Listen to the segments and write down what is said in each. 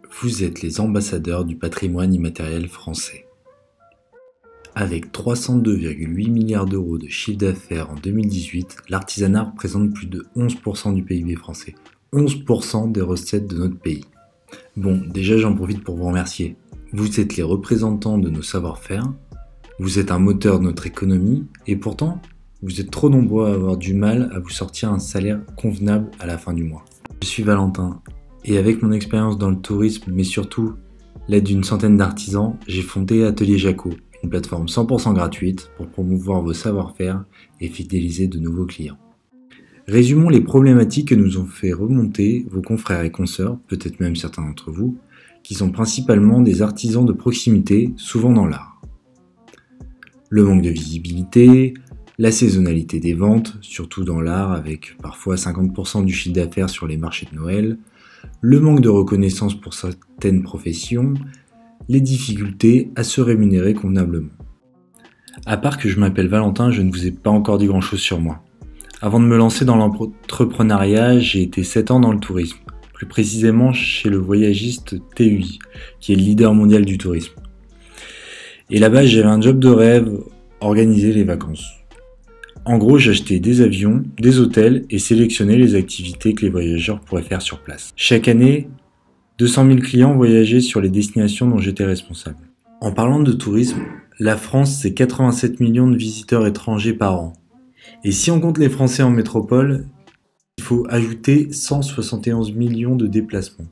Vous êtes les ambassadeurs du patrimoine immatériel français. Avec 302,8 milliards d'euros de chiffre d'affaires en 2018, l'artisanat représente plus de 11% du PIB français. 11% des recettes de notre pays. Bon, déjà j'en profite pour vous remercier. Vous êtes les représentants de nos savoir-faire, vous êtes un moteur de notre économie, et pourtant, vous êtes trop nombreux à avoir du mal à vous sortir un salaire convenable à la fin du mois. Je suis Valentin, et avec mon expérience dans le tourisme, mais surtout l'aide d'une centaine d'artisans, j'ai fondé Atelier Jaco, une plateforme 100% gratuite pour promouvoir vos savoir-faire et fidéliser de nouveaux clients. Résumons les problématiques que nous ont fait remonter vos confrères et consoeurs, peut-être même certains d'entre vous, qui sont principalement des artisans de proximité, souvent dans l'art. Le manque de visibilité, la saisonnalité des ventes, surtout dans l'art avec parfois 50% du chiffre d'affaires sur les marchés de Noël, le manque de reconnaissance pour certaines professions, les difficultés à se rémunérer convenablement. À part que je m'appelle Valentin, je ne vous ai pas encore dit grand chose sur moi. Avant de me lancer dans l'entrepreneuriat, j'ai été 7 ans dans le tourisme, plus précisément chez le voyagiste TUI, qui est le leader mondial du tourisme. Et là-bas, j'avais un job de rêve, organiser les vacances. En gros, j'achetais des avions, des hôtels et sélectionnais les activités que les voyageurs pourraient faire sur place. Chaque année, 200 000 clients voyageaient sur les destinations dont j'étais responsable. En parlant de tourisme, la France, c'est 87 millions de visiteurs étrangers par an. Et si on compte les Français en métropole, il faut ajouter 171 millions de déplacements.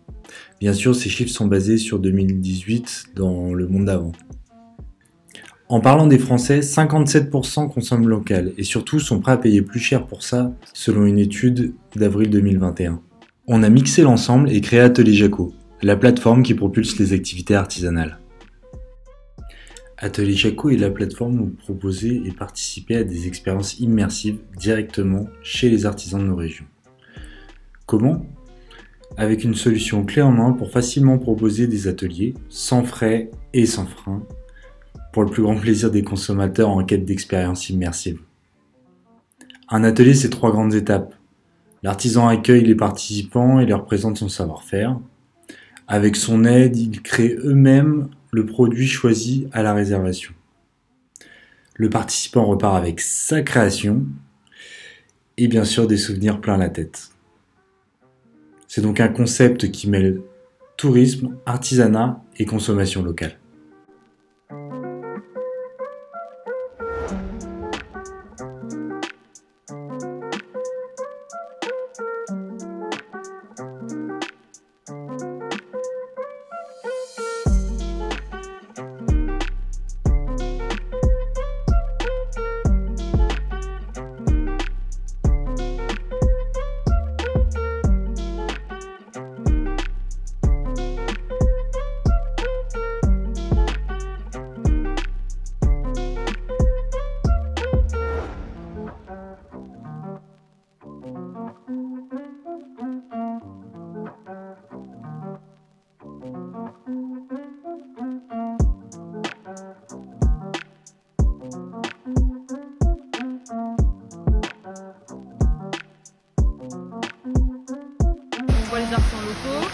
Bien sûr, ces chiffres sont basés sur 2018 dans le monde d'avant. En parlant des Français, 57% consomment local et surtout sont prêts à payer plus cher pour ça, selon une étude d'avril 2021. On a mixé l'ensemble et créé Atelier Jaco, la plateforme qui propulse les activités artisanales. Atelier Jaco est la plateforme où vous proposez et participez à des expériences immersives directement chez les artisans de nos régions. Comment ? Avec une solution clé en main pour facilement proposer des ateliers, sans frais et sans frein, pour le plus grand plaisir des consommateurs en quête d'expériences immersives. Un atelier, c'est 3 grandes étapes. L'artisan accueille les participants et leur présente son savoir-faire. Avec son aide, ils créent eux-mêmes le produit choisi à la réservation. Le participant repart avec sa création et bien sûr des souvenirs plein la tête. C'est donc un concept qui mêle tourisme, artisanat et consommation locale. Les artisans locaux,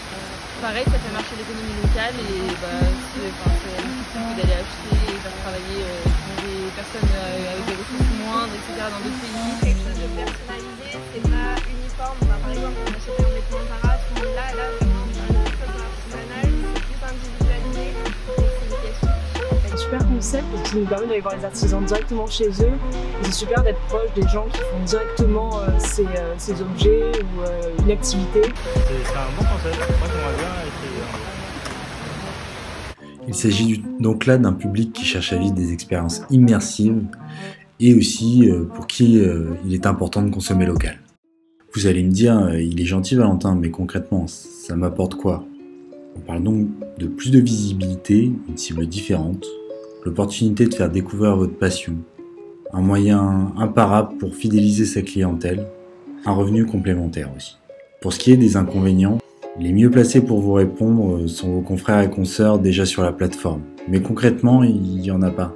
pareil, ça fait marcher l'économie locale et c'est important d'aller acheter et faire travailler des personnes avec des ressources moindres, etc. dans d'autres pays. Quelque chose de personnalisé, c'est pas uniforme. Par exemple, on achète un vêtement Zara, mais là, vraiment, quelque chose d'artisanal, c'est plus individualisé, C'est un super concept parce qu'il nous permet d'aller voir les artisans directement chez eux. C'est super d'être proche des gens qui font directement ces objets ou une activité. C'est un bon concept, moi j'aimerais bien essayer. Il s'agit donc là d'un public qui cherche à vivre des expériences immersives et aussi pour qui il est important de consommer local. Vous allez me dire, il est gentil Valentin, mais concrètement, ça m'apporte quoi ? On parle donc de plus de visibilité, une cible différente, l'opportunité de faire découvrir votre passion, un moyen imparable pour fidéliser sa clientèle, un revenu complémentaire aussi. Pour ce qui est des inconvénients, les mieux placés pour vous répondre sont vos confrères et consoeurs déjà sur la plateforme. Mais concrètement, il n'y en a pas.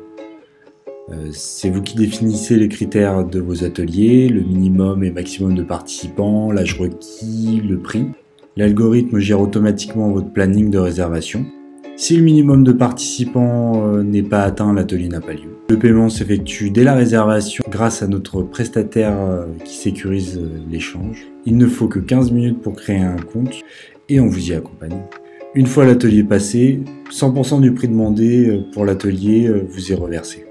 C'est vous qui définissez les critères de vos ateliers, le minimum et maximum de participants, l'âge requis, le prix. L'algorithme gère automatiquement votre planning de réservation. Si le minimum de participants n'est pas atteint, l'atelier n'a pas lieu. Le paiement s'effectue dès la réservation grâce à notre prestataire qui sécurise l'échange. Il ne faut que 15 minutes pour créer un compte et on vous y accompagne. Une fois l'atelier passé, 100% du prix demandé pour l'atelier vous est reversé.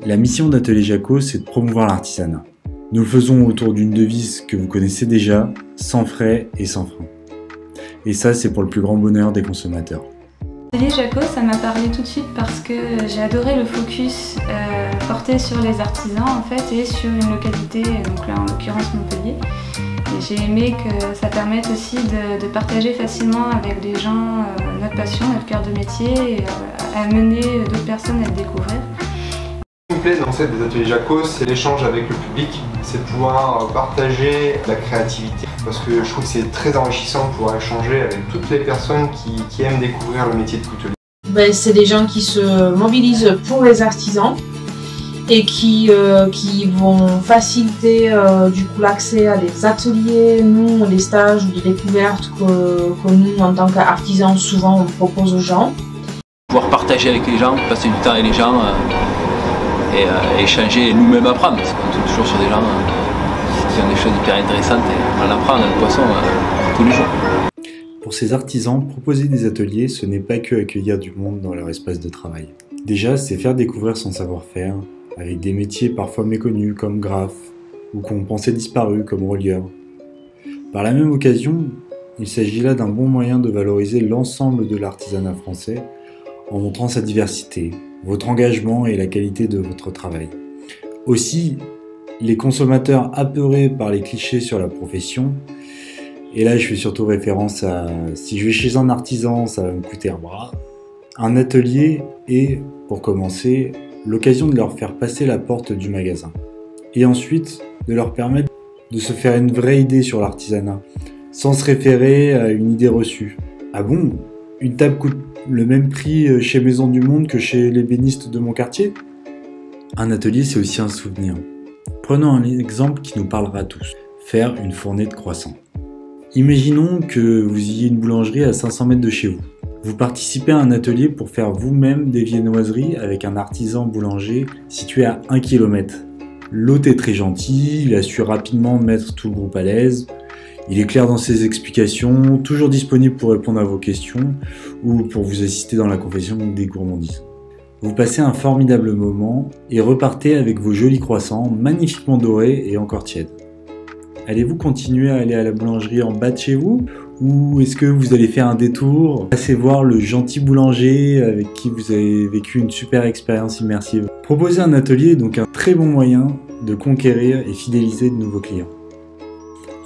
La mission d'Atelier Jaco, c'est de promouvoir l'artisanat. Nous le faisons autour d'une devise que vous connaissez déjà, sans frais et sans frein. Et ça, c'est pour le plus grand bonheur des consommateurs. Atelier Jaco, ça m'a parlé tout de suite parce que j'ai adoré le focus porté sur les artisans en fait et sur une localité, donc là en l'occurrence Montpellier. Et j'ai aimé que ça permette aussi de partager facilement avec des gens notre passion, notre cœur de métier et amener d'autres personnes à le découvrir. Ce qui me plaît dans des ateliers Jaco, c'est l'échange avec le public, c'est de pouvoir partager la créativité parce que je trouve que c'est très enrichissant de pouvoir échanger avec toutes les personnes qui aiment découvrir le métier de coutelier. C'est des gens qui se mobilisent pour les artisans et qui vont faciliter du coup l'accès à des ateliers, nous, des stages ou des découvertes que nous, en tant qu'artisans, souvent on propose aux gens. Pouvoir partager avec les gens, passer du temps avec les gens et échanger et nous-mêmes apprendre, parce qu'on tombe toujours sur des gens qui ont des choses hyper intéressantes et on apprend dans le poisson tous les jours. Pour ces artisans, proposer des ateliers, ce n'est pas que accueillir du monde dans leur espace de travail. Déjà, c'est faire découvrir son savoir-faire, avec des métiers parfois méconnus comme graphe, ou qu'on pensait disparus comme relieur. Par la même occasion, il s'agit là d'un bon moyen de valoriser l'ensemble de l'artisanat français en montrant sa diversité, votre engagement et la qualité de votre travail. Aussi, les consommateurs apeurés par les clichés sur la profession, et là je fais surtout référence à si je vais chez un artisan, ça va me coûter un bras, un atelier est, pour commencer, l'occasion de leur faire passer la porte du magasin. Et ensuite, de leur permettre de se faire une vraie idée sur l'artisanat, sans se référer à une idée reçue. Ah bon ? Une table coûte le même prix chez Maison du Monde que chez l'ébéniste de mon quartier ? Un atelier, c'est aussi un souvenir. Prenons un exemple qui nous parlera à tous. Faire une fournée de croissants. Imaginons que vous ayez une boulangerie à 500 mètres de chez vous. Vous participez à un atelier pour faire vous-même des viennoiseries avec un artisan boulanger situé à 1 km. L'hôte est très gentil, il a su rapidement mettre tout le groupe à l'aise. Il est clair dans ses explications, toujours disponible pour répondre à vos questions ou pour vous assister dans la confection des gourmandises. Vous passez un formidable moment et repartez avec vos jolis croissants magnifiquement dorés et encore tièdes. Allez-vous continuer à aller à la boulangerie en bas de chez vous ? Ou est-ce que vous allez faire un détour, passer voir le gentil boulanger avec qui vous avez vécu une super expérience immersive ? Proposer un atelier est donc un très bon moyen de conquérir et fidéliser de nouveaux clients.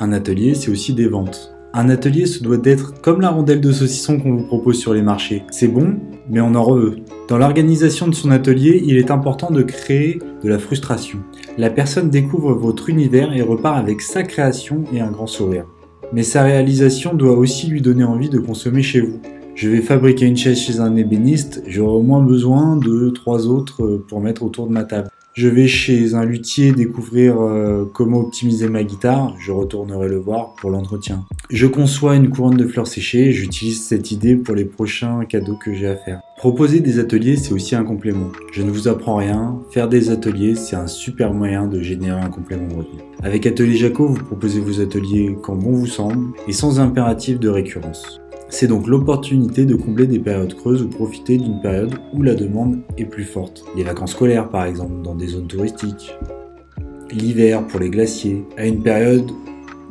Un atelier, c'est aussi des ventes. Un atelier se doit d'être comme la rondelle de saucisson qu'on vous propose sur les marchés. C'est bon, mais on en reveut. Dans l'organisation de son atelier, il est important de créer de la frustration. La personne découvre votre univers et repart avec sa création et un grand sourire. Mais sa réalisation doit aussi lui donner envie de consommer chez vous. Je vais fabriquer une chaise chez un ébéniste, j'aurai au moins besoin de 3 autres pour mettre autour de ma table. Je vais chez un luthier découvrir comment optimiser ma guitare, je retournerai le voir pour l'entretien. Je conçois une couronne de fleurs séchées, j'utilise cette idée pour les prochains cadeaux que j'ai à faire. Proposer des ateliers, c'est aussi un complément. Je ne vous apprends rien, faire des ateliers, c'est un super moyen de générer un complément de revenu. Avec Atelier Jaco, vous proposez vos ateliers quand bon vous semble et sans impératif de récurrence. C'est donc l'opportunité de combler des périodes creuses ou profiter d'une période où la demande est plus forte. Les vacances scolaires par exemple, dans des zones touristiques. L'hiver pour les glaciers, à une période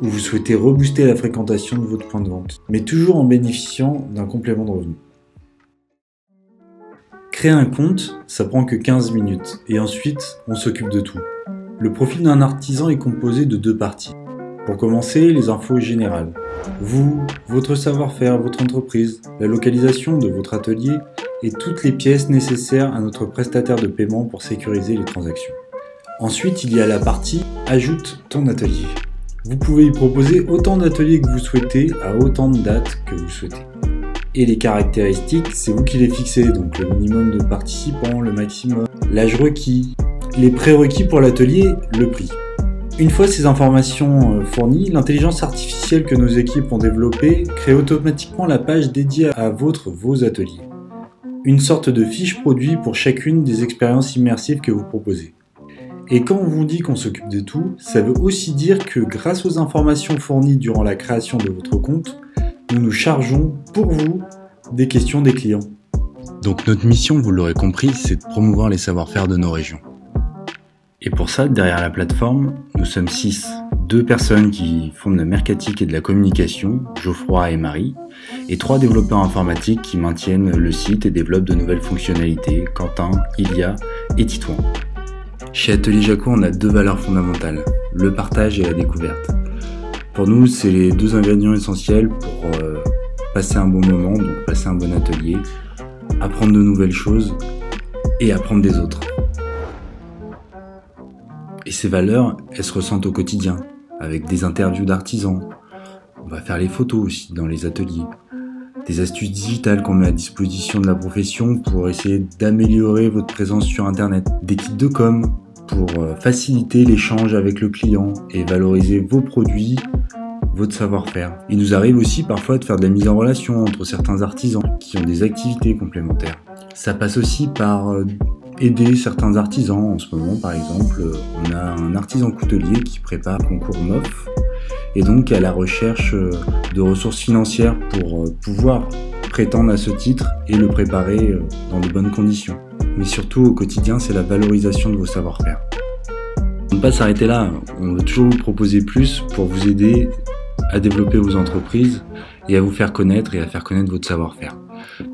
où vous souhaitez rebooster la fréquentation de votre point de vente, mais toujours en bénéficiant d'un complément de revenu. Créer un compte, ça prend que 15 minutes, et ensuite on s'occupe de tout. Le profil d'un artisan est composé de 2 parties. Pour commencer, les infos générales. Vous, votre savoir-faire, votre entreprise, la localisation de votre atelier et toutes les pièces nécessaires à notre prestataire de paiement pour sécuriser les transactions. Ensuite, il y a la partie « Ajoute ton atelier ». Vous pouvez y proposer autant d'ateliers que vous souhaitez à autant de dates que vous souhaitez. Et les caractéristiques, c'est vous qui les fixez, donc le minimum de participants, le maximum, l'âge requis, les prérequis pour l'atelier, le prix. Une fois ces informations fournies, l'intelligence artificielle que nos équipes ont développée crée automatiquement la page dédiée à vos ateliers. Une sorte de fiche produit pour chacune des expériences immersives que vous proposez. Et quand on vous dit qu'on s'occupe de tout, ça veut aussi dire que grâce aux informations fournies durant la création de votre compte, nous nous chargeons pour vous des questions des clients. Donc notre mission, vous l'aurez compris, c'est de promouvoir les savoir-faire de nos régions. Et pour ça, derrière la plateforme, nous sommes 6. 2 personnes qui font de la mercatique et de la communication, Geoffroy et Marie, et 3 développeurs informatiques qui maintiennent le site et développent de nouvelles fonctionnalités, Quentin, Ilia et Titouan. Chez Atelier Jaco, on a 2 valeurs fondamentales, le partage et la découverte. Pour nous, c'est les 2 ingrédients essentiels pour passer un bon moment, donc passer un bon atelier, apprendre de nouvelles choses et apprendre des autres. Et ces valeurs, elles se ressentent au quotidien, avec des interviews d'artisans. On va faire les photos aussi dans les ateliers. Des astuces digitales qu'on met à disposition de la profession pour essayer d'améliorer votre présence sur Internet. Des kits de com pour faciliter l'échange avec le client et valoriser vos produits, votre savoir-faire. Il nous arrive aussi parfois de faire de la mise en relation entre certains artisans qui ont des activités complémentaires. Ça passe aussi par aider certains artisans. En ce moment, par exemple, on a un artisan coutelier qui prépare un concours MOF et donc à la recherche de ressources financières pour pouvoir prétendre à ce titre et le préparer dans de bonnes conditions. Mais surtout, au quotidien, c'est la valorisation de vos savoir-faire. On ne va pas s'arrêter là, on veut toujours vous proposer plus pour vous aider à développer vos entreprises et à vous faire connaître et à faire connaître votre savoir-faire.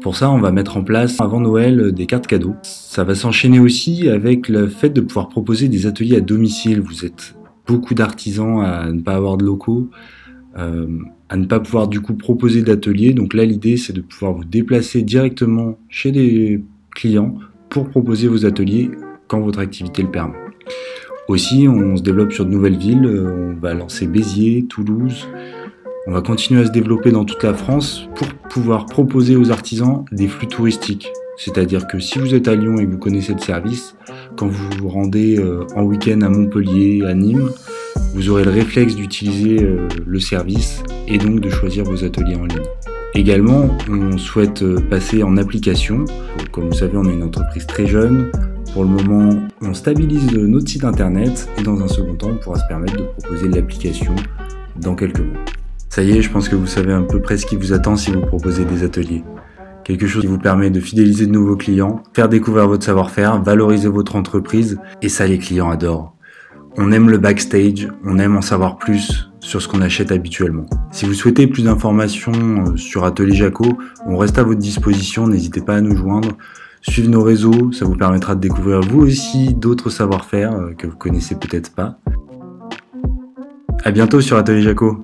Pour ça, on va mettre en place avant Noël des cartes cadeaux. Ça va s'enchaîner aussi avec le fait de pouvoir proposer des ateliers à domicile. Vous êtes beaucoup d'artisans à ne pas avoir de locaux, à ne pas pouvoir du coup proposer d'ateliers. Donc là, l'idée, c'est de pouvoir vous déplacer directement chez des clients pour proposer vos ateliers quand votre activité le permet. Aussi, on se développe sur de nouvelles villes. On va lancer Béziers, Toulouse. On va continuer à se développer dans toute la France pour pouvoir proposer aux artisans des flux touristiques. C'est-à-dire que si vous êtes à Lyon et que vous connaissez le service, quand vous vous rendez en week-end à Montpellier, à Nîmes, vous aurez le réflexe d'utiliser le service et donc de choisir vos ateliers en ligne. Également, on souhaite passer en application. Comme vous savez, on est une entreprise très jeune. Pour le moment, on stabilise notre site internet et dans un second temps, on pourra se permettre de proposer l'application dans quelques mois. Ça y est, je pense que vous savez à peu près ce qui vous attend si vous proposez des ateliers. Quelque chose qui vous permet de fidéliser de nouveaux clients, faire découvrir votre savoir-faire, valoriser votre entreprise, et ça les clients adorent. On aime le backstage, on aime en savoir plus sur ce qu'on achète habituellement. Si vous souhaitez plus d'informations sur Atelier Jaco, on reste à votre disposition, n'hésitez pas à nous joindre. Suivez nos réseaux, ça vous permettra de découvrir vous aussi d'autres savoir-faire que vous connaissez peut-être pas. À bientôt sur Atelier Jaco.